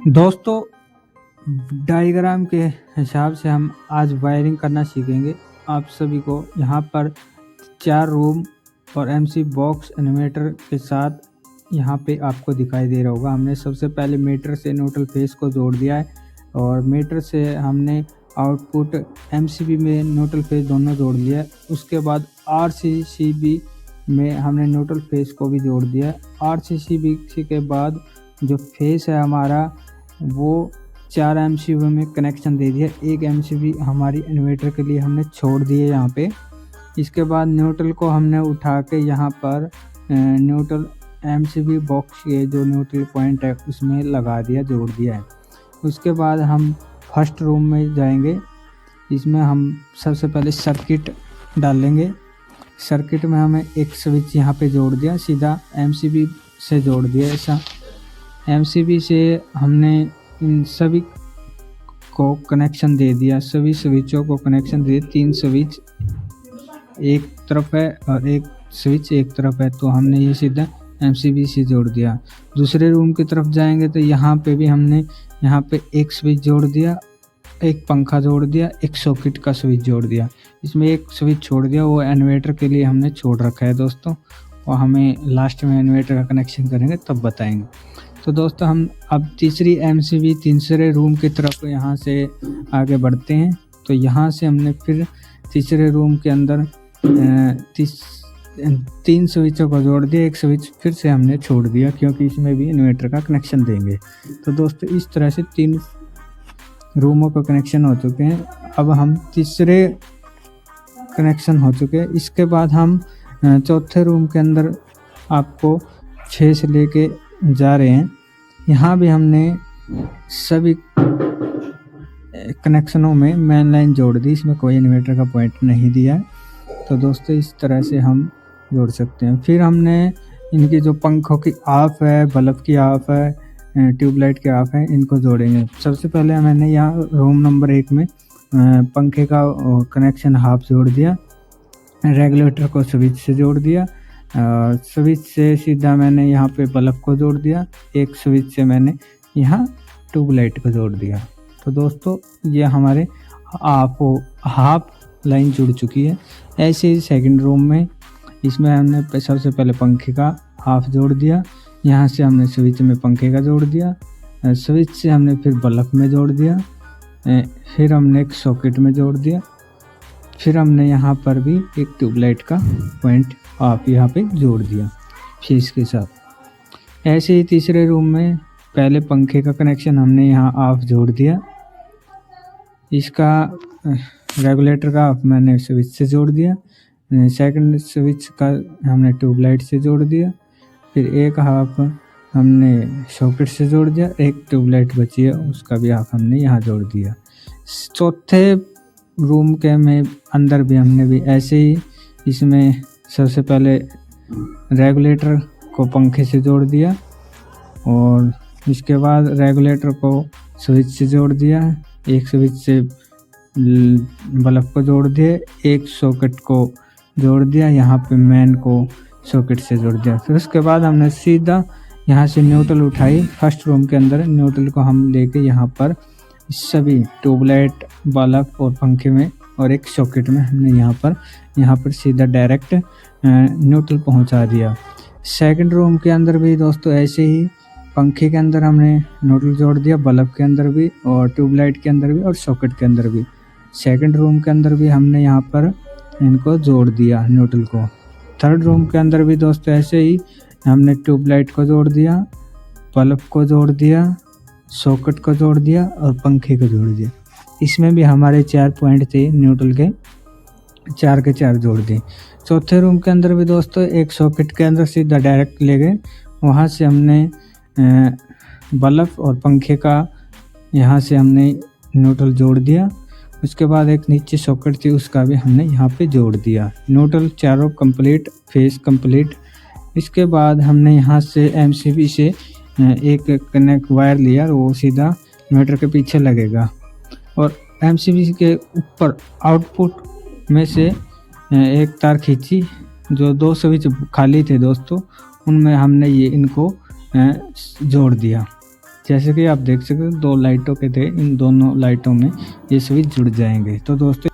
दोस्तों, डायग्राम के हिसाब से हम आज वायरिंग करना सीखेंगे। आप सभी को यहाँ पर 4 रूम और एमसी बॉक्स इन्वर्टर के साथ यहाँ पे आपको दिखाई दे रहा होगा। हमने सबसे पहले मीटर से न्यूट्रल फेस को जोड़ दिया है और मीटर से हमने आउटपुट एमसीबी में न्यूट्रल फेस दोनों जोड़ लिया है। उसके बाद आरसीसीबी में हमने न्यूट्रल फेस को भी जोड़ दिया है। आरसीसीबी के बाद जो फेस है हमारा वो 4 एमसीबी में कनेक्शन दे दिया। एक एमसीबी हमारी इन्वर्टर के लिए हमने छोड़ दिए यहाँ पे। इसके बाद न्यूट्रल को हमने उठा के यहाँ पर न्यूट्रल एमसीबी बॉक्स के जो न्यूट्रल पॉइंट है उसमें लगा दिया, जोड़ दिया है। उसके बाद हम फर्स्ट रूम में जाएंगे। इसमें हम सबसे पहले सर्किट डालेंगे। सर्किट में हमें एक स्विच यहाँ पे जोड़ दिया, सीधा एमसीबी से जोड़ दिया। ऐसा एमसीबी से हमने इन सभी को कनेक्शन दे दिया, सभी स्विचों को कनेक्शन दे। 3 स्विच एक तरफ है और एक स्विच एक तरफ है, तो हमने ये सीधा एमसीबी से जोड़ दिया। दूसरे रूम की तरफ जाएंगे तो यहाँ पे भी हमने यहाँ पे एक स्विच जोड़ दिया, एक पंखा जोड़ दिया, एक सॉकेट का स्विच जोड़ दिया। इसमें एक स्विच छोड़ दिया, वो इन्वर्टर के लिए हमने छोड़ रखा है दोस्तों, और हमें लास्ट में इन्वर्टर का कनेक्शन करेंगे तब बताएंगे। तो दोस्तों, हम अब तीसरी एमसीबी तीसरे रूम की तरफ यहाँ से आगे बढ़ते हैं। तो यहाँ से हमने फिर तीसरे रूम के अंदर 3 स्विचों को जोड़ दिया, एक स्विच फिर से हमने छोड़ दिया क्योंकि इसमें भी इन्वर्टर का कनेक्शन देंगे। तो दोस्तों, इस तरह से 3 रूमों का कनेक्शन हो चुके हैं। अब हम तीसरे कनेक्शन हो चुके हैं। इसके बाद हम चौथे रूम के अंदर आपको 6 से लेके जा रहे हैं। यहाँ भी हमने सभी कनेक्शनों में मेन लाइन जोड़ दी, इसमें कोई इन्वर्टर का पॉइंट नहीं दिया है। तो दोस्तों, इस तरह से हम जोड़ सकते हैं। फिर हमने इनकी जो पंखों की ऑफ है, बल्ब की ऑफ है, ट्यूबलाइट के ऑफ है, इनको जोड़ेंगे। सबसे पहले मैंने यहाँ रूम नंबर 1 में पंखे का कनेक्शन हाफ जोड़ दिया, रेगुलेटर को स्विच से जोड़ दिया, स्विच से सीधा मैंने यहाँ पे बल्ब को जोड़ दिया, एक स्विच से मैंने यहाँ ट्यूबलाइट को जोड़ दिया। तो दोस्तों, ये हमारे हाफ लाइन जुड़ चुकी है। ऐसे ही सेकंड रूम में इसमें हमने सबसे पहले पंखे का हाफ जोड़ दिया, यहाँ से हमने स्विच में पंखे का जोड़ दिया, स्विच से हमने फिर बल्ब में जोड़ दिया, फिर हमने एक सॉकेट में जोड़ दिया, फिर हमने यहाँ पर भी एक ट्यूबलाइट का पॉइंट आप यहाँ पे जोड़ दिया फेस के साथ। ऐसे ही तीसरे रूम में पहले पंखे का कनेक्शन हमने यहाँ ऑफ जोड़ दिया, इसका रेगुलेटर का ऑफ मैंने स्विच से जोड़ दिया, सेकंड स्विच का हमने ट्यूबलाइट से जोड़ दिया, फिर एक हाफ हमने सॉकेट से जोड़ दिया, एक ट्यूबलाइट बची है उसका भी हाफ हमने यहाँ जोड़ दिया। चौथे रूम के में अंदर भी हमने भी ऐसे ही इसमें सबसे पहले रेगुलेटर को पंखे से जोड़ दिया और इसके बाद रेगुलेटर को स्विच से जोड़ दिया, एक स्विच से बल्ब को जोड़ दिया, एक सॉकेट को जोड़ दिया, यहाँ पे मेन को सॉकेट से जोड़ दिया। फिर उसके बाद हमने सीधा यहाँ से न्यूट्रल उठाई। फर्स्ट रूम के अंदर न्यूट्रल को हम लेके यहाँ पर सभी ट्यूबलाइट, बल्ब और पंखे में और एक सॉकेट में हमने यहाँ पर सीधा डायरेक्ट न्यूट्रल पहुंचा दिया। सेकंड रूम के अंदर भी दोस्तों ऐसे ही पंखे के अंदर हमने न्यूट्रल जोड़ दिया, बल्ब के अंदर भी और ट्यूबलाइट के अंदर भी और सॉकेट के अंदर भी। सेकंड रूम के अंदर भी हमने यहाँ पर इनको जोड़ दिया न्यूट्रल को। थर्ड रूम के अंदर भी दोस्तों ऐसे ही हमने ट्यूबलाइट को जोड़ दिया, बल्ब को जोड़ दिया, सॉकेट को जोड़ दिया और पंखे को जोड़ दिया। इसमें भी हमारे 4 पॉइंट थे न्यूट्रल के, 4 के 4 जोड़ दिए। चौथे रूम के अंदर भी दोस्तों एक सॉकेट के अंदर सीधा डायरेक्ट ले गए, वहाँ से हमने बल्ब और पंखे का यहाँ से हमने न्यूट्रल जोड़ दिया। उसके बाद एक नीचे सॉकेट थी उसका भी हमने यहाँ पे जोड़ दिया। न्यूट्रल चारों कंप्लीट, फेस कंप्लीट। इसके बाद हमने यहाँ से एमसीबी से एक कनेक्ट वायर लिया, वो सीधा इन्वर्टर के पीछे लगेगा और एमसीबी के ऊपर आउटपुट में से एक तार खींची। जो 2 स्विच खाली थे दोस्तों, उनमें हमने ये इनको जोड़ दिया। जैसे कि आप देख सकते हो 2 लाइटों के थे, इन दोनों लाइटों में ये स्विच जुड़ जाएंगे। तो दोस्तों